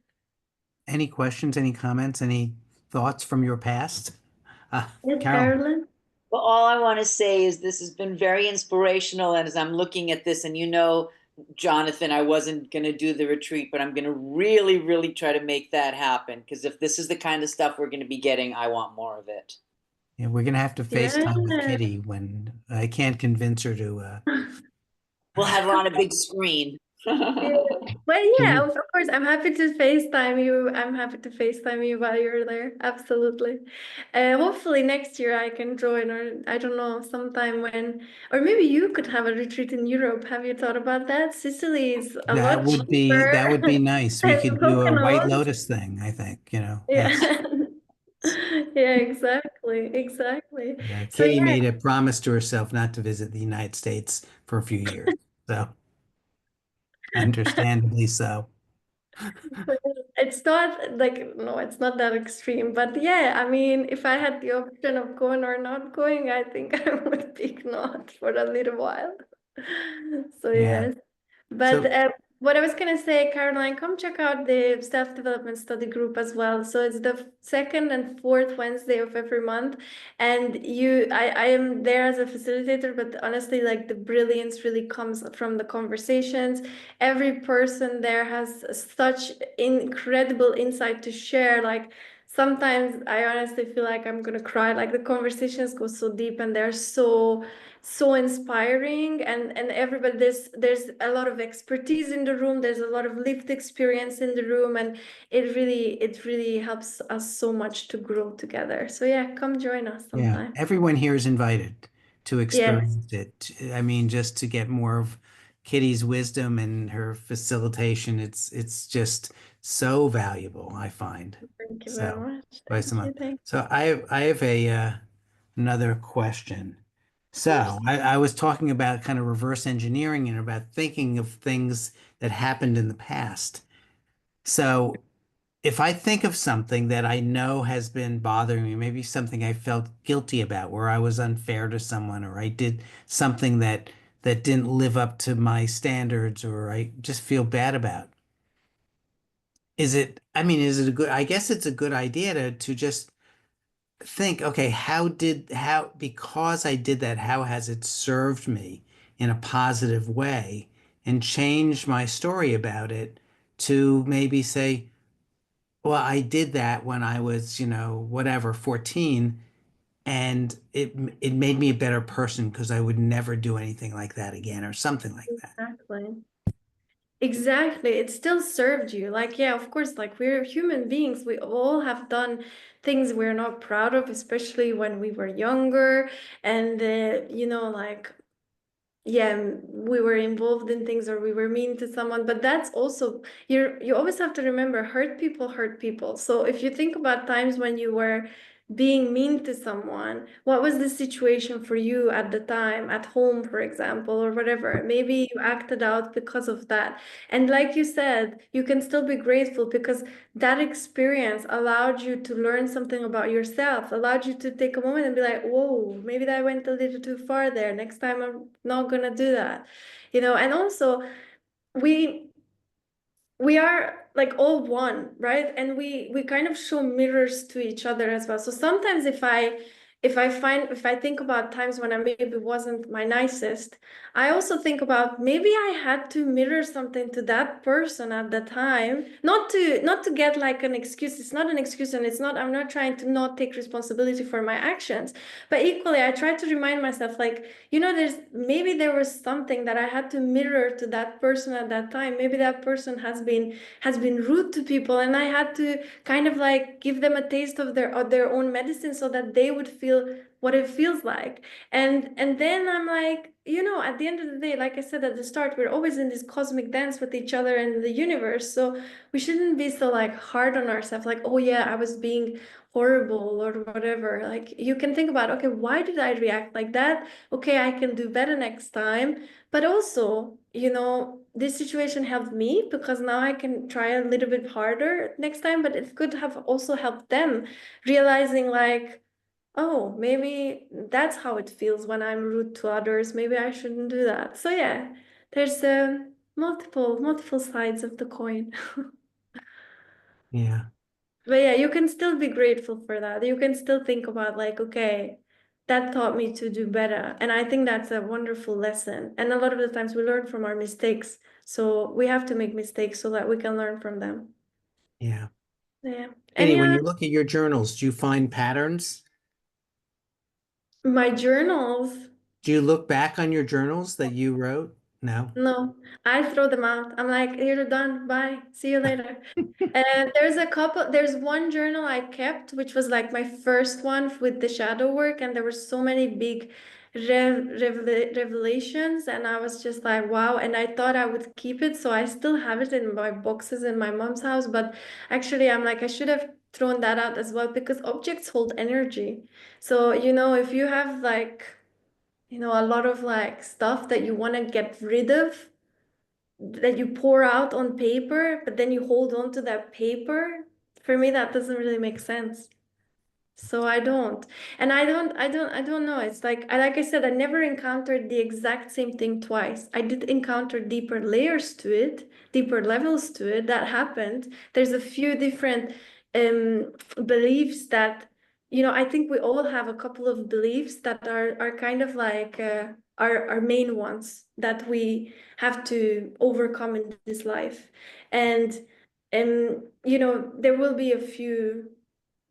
Any questions, any comments, any thoughts from your past? Yes, Carol. Carolyn? Well, all I want to say is this has been very inspirational. And as I'm looking at this, and Jonathan, I wasn't going to do the retreat, but I'm going to really, really try to make that happen. Because if this is the kind of stuff we're going to be getting, I want more of it. Yeah, we're gonna have to FaceTime with Yeah. Kitti when I can't convince her to We'll have her on a big screen. Yeah. Well, can yeah, you of course. I'm happy to FaceTime you. I'm happy to FaceTime you while you're there. Absolutely. Hopefully next year I can join, or I don't know, sometime when, or maybe you could have a retreat in Europe. Have you thought about that? Sicily is a that lot would be cheaper nice. We than could do a White Poconos. Lotus thing, I think, yes. Yeah. Yeah, exactly. Exactly. So Kitti yeah. made a promise to herself not to visit the United States for a few years. So understandably so. It's not like, no, it's not that extreme. But yeah, I mean, if I had the option of going or not going, I think I would pick not for a little while. So Yeah. yes. But So what I was gonna say, Caroline, come check out the self-development study group as well. So it's the second and fourth Wednesday of every month, and I am there as a facilitator. But honestly, like the brilliance really comes from the conversations. Every person there has such incredible insight to share. Like sometimes I honestly feel like I'm gonna cry. Like the conversations go so deep, and they're so inspiring, and everybody, there's a lot of expertise in the room, there's a lot of lived experience in the room, and it really helps us so much to grow together. So yeah, come join us yeah, sometime. everyone here is invited to Yes, experience it. I mean, just to get more of Kitty's wisdom and her facilitation, it's just so valuable, I find. thank you very So much. twice a Thank you, month. thank So I have a another question. you. Of course. So I was talking about kind of reverse engineering and about thinking of things that happened in the past. So if I think of something that I know has been bothering me, maybe something I felt guilty about, where I was unfair to someone, or I did something that didn't live up to my standards, or I just feel bad about. I mean, is it a good, I guess it's a good idea to just think, okay, because I did that, how has it served me in a positive way, and change my story about it to maybe say, well, I did that when I was, whatever, 14, and it made me a better person because I would never do anything like that again, or something like that. Exactly. Exactly. It still served you. Like, yeah, of course, like we're human beings. We all have done things we're not proud of, especially when we were younger. And, like, yeah, we were involved in things or we were mean to someone. But that's also, you always have to remember, hurt people hurt people. So if you think about times when you were being mean to someone, what was the situation for you at the time, at home, for example, or whatever? Maybe you acted out because of that. And like you said, you can still be grateful because that experience allowed you to learn something about yourself, allowed you to take a moment and be like, whoa, maybe that went a little too far there. Next time I'm not gonna do that. And also we we are like all one, right? And we kind of show mirrors to each other as well. So sometimes if I think about times when I maybe wasn't my nicest, I also think about maybe I had to mirror something to that person at the time, not to get like an excuse. It's not an excuse, and I'm not trying to not take responsibility for my actions, but equally I try to remind myself, like, there was something that I had to mirror to that person at that time. Maybe that person has been rude to people, and I had to kind of like give them a taste of their own medicine so that they would feel what it feels like. And then I'm like, at the end of the day, like I said at the start, we're always in this cosmic dance with each other and the universe. So we shouldn't be so like hard on ourselves, like, oh yeah, I was being horrible or whatever. Like, you can think about, okay, why did I react like that? Okay, I can do better next time. But also, this situation helped me because now I can try a little bit harder next time. But it could have also helped them realizing, like, oh, maybe that's how it feels when I'm rude to others. Maybe I shouldn't do that. So yeah, there's multiple sides of the coin. Yeah. But yeah, you can still be grateful for that. You can still think about, like, okay, that taught me to do better. And I think that's a wonderful lesson. And a lot of the times we learn from our mistakes. So we have to make mistakes so that we can learn from them. Yeah. Yeah. Kitty, Any when other you look at your journals, do you find patterns? my journals? Do you look back on your journals that you wrote? No. No, I throw them out. I'm like, you're done. Bye. See you later. And there's one journal I kept, which was like my first one with the shadow work, and there were so many big revelations, and I was just like, wow. And I thought I would keep it, so I still have it in my boxes in my mom's house. But actually, I'm like, I should have thrown that out as well because objects hold energy. So, if you have like, a lot of like stuff that you want to get rid of, that you pour out on paper, but then you hold on to that paper. For me, that doesn't really make sense. So I don't. And I don't know. It's like I said, I never encountered the exact same thing twice. I did encounter deeper layers to it, deeper levels to it. That happened. There's a few different um beliefs that, I think we all have a couple of beliefs that are kind of like our main ones that we have to overcome in this life. And there will be a few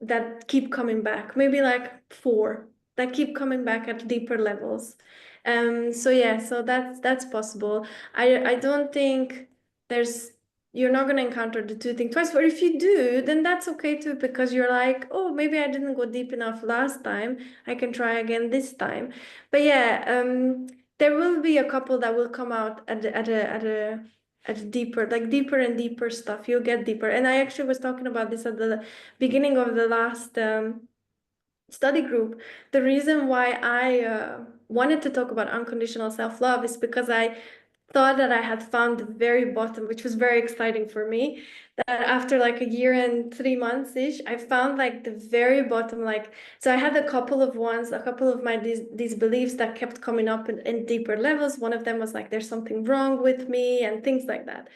that keep coming back, maybe like four that keep coming back at deeper levels. So yeah, so that's possible. I don't think there's you're not going to encounter the two things twice, but if you do, then that's okay too, because you're like, oh, maybe I didn't go deep enough last time, I can try again this time. But yeah, there will be a couple that will come out at deeper, like deeper and deeper stuff. You'll get deeper. And I actually was talking about this at the beginning of the last study group. The reason why I wanted to talk about unconditional self-love is because I thought that I had found the very bottom, which was very exciting for me. That after like a year and 3 months-ish, I found like the very bottom. Like, so I had a couple of my these beliefs that kept coming up in deeper levels. One of them was like, there's something wrong with me and things like that.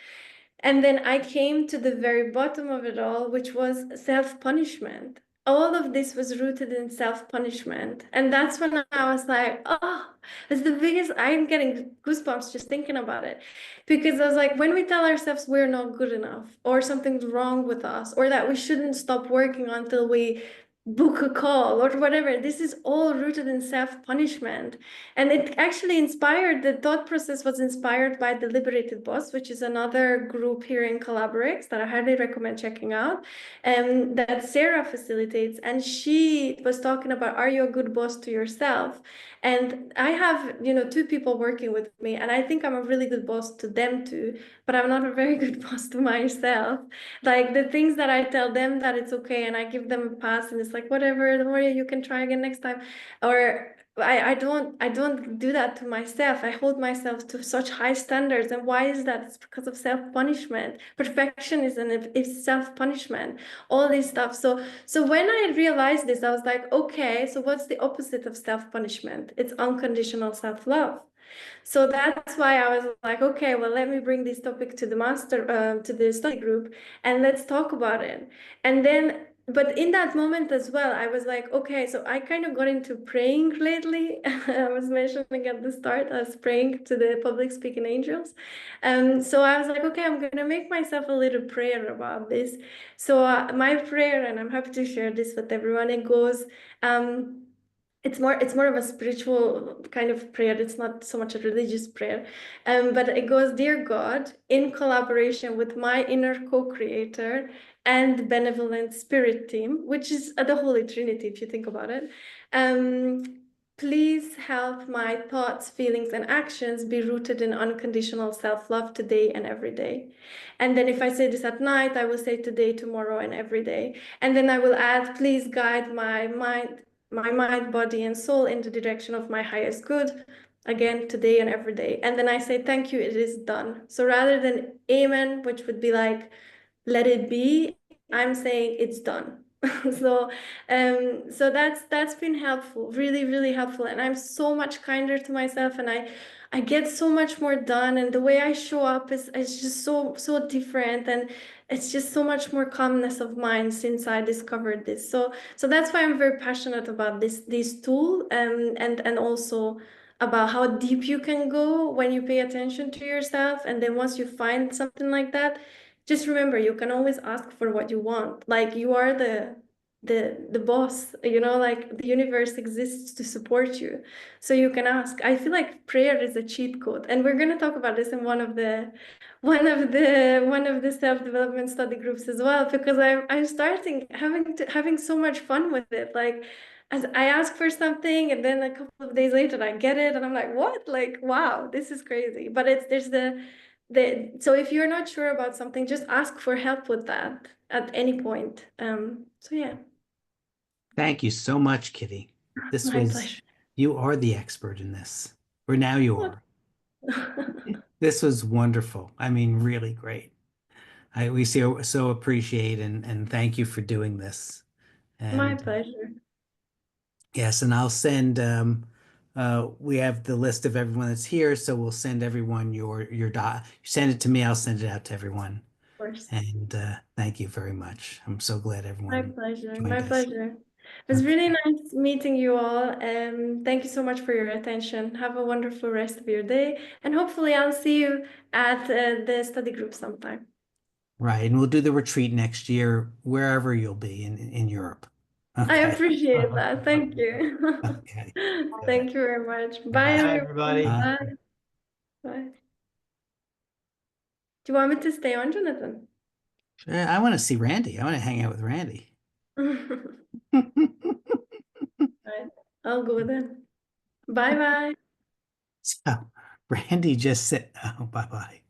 And then I came to the very bottom of it all, which was self-punishment. All of this was rooted in self-punishment. And that's when I was like, oh, it's the biggest, I'm getting goosebumps just thinking about it. Because I was like, when we tell ourselves we're not good enough, or something's wrong with us, or that we shouldn't stop working until we book a call or whatever. This is all rooted in self-punishment. And it actually inspired, the thought process was inspired by the Liberated Boss, which is another group here in Collaberex that I highly recommend checking out, and that Sarah facilitates. And she was talking about, are you a good boss to yourself? And I have, you know, 2 people working with me, and I think I'm a really good boss to them too, but I'm not a very good boss to myself. Like the things that I tell them that it's okay, and I give them a pass, and it's like, whatever, don't worry, you can try again next time. Or I don't do that to myself. I hold myself to such high standards. And why is that? It's because of self-punishment. Perfectionism is self-punishment, all this stuff. So when I realized this, I was like, okay, so what's the opposite of self-punishment? It's unconditional self-love. So that's why I was like, okay, well, let me bring this topic to the to the study group, and let's talk about it. And then, but in that moment as well, I was like, okay, so I kind of got into praying lately. I was mentioning at the start, I was praying to the public speaking angels. So I was like, okay, I'm going to make myself a little prayer about this. So my prayer, and I'm happy to share this with everyone, it goes, it's more of a spiritual kind of prayer. It's not so much a religious prayer, but it goes, dear God, in collaboration with my inner co-creator and benevolent spirit team, which is the Holy Trinity if you think about it, um, please help my thoughts, feelings, and actions be rooted in unconditional self-love today and every day. And then if I say this at night, I will say today, tomorrow, and every day. And then I will add, please guide my mind, body, and soul in the direction of my highest good, again, today and every day. And then I say, thank you, it is done. So rather than amen, which would be like, let it be, I'm saying it's done. So so that's been helpful, really, really helpful. And I'm so much kinder to myself, and I get so much more done, and the way I show up is just so different, and it's just so much more calmness of mind since I discovered this. So that's why I'm very passionate about this tool, and also about how deep you can go when you pay attention to yourself. And then once you find something like that, just remember, you can always ask for what you want. Like, you are the boss, you know, like the universe exists to support you. So you can ask. I feel like prayer is a cheat code. And we're going to talk about this in one of the self-development study groups as well, because I'm starting having so much fun with it. Like, as I ask for something, and then a couple of days later I get it, and I'm like, what? Like, wow, this is crazy. But there's so if you're not sure about something, just ask for help with that at any point. So yeah. Thank you so much, Kitti. My pleasure. You are the expert in this, or now you are. This was wonderful. I mean, really great. We so appreciate and thank you for doing this. My And pleasure. yes, and I'll send we have the list of everyone that's here, so we'll send everyone your dot. You send it to me, I'll send it out to everyone. Of course. And thank you very much. I'm so glad My everyone pleasure. joined My us. pleasure. It was Okay. really nice meeting you all. Thank you so much for your attention. Have a wonderful rest of your day, and hopefully I'll see you at the study group sometime. Right, and we'll do the retreat next year, wherever you'll be in Europe. I Okay. appreciate that. Thank you. Okay. Thank you very much. Bye, Bye. Hi, everyone. everybody. Bye. Bye. Do you want me to stay on, Jonathan? Sure, I want to see Randy. I want to hang out with Randy. Right. I'll go then. Bye bye. So Randy just said, oh, bye-bye.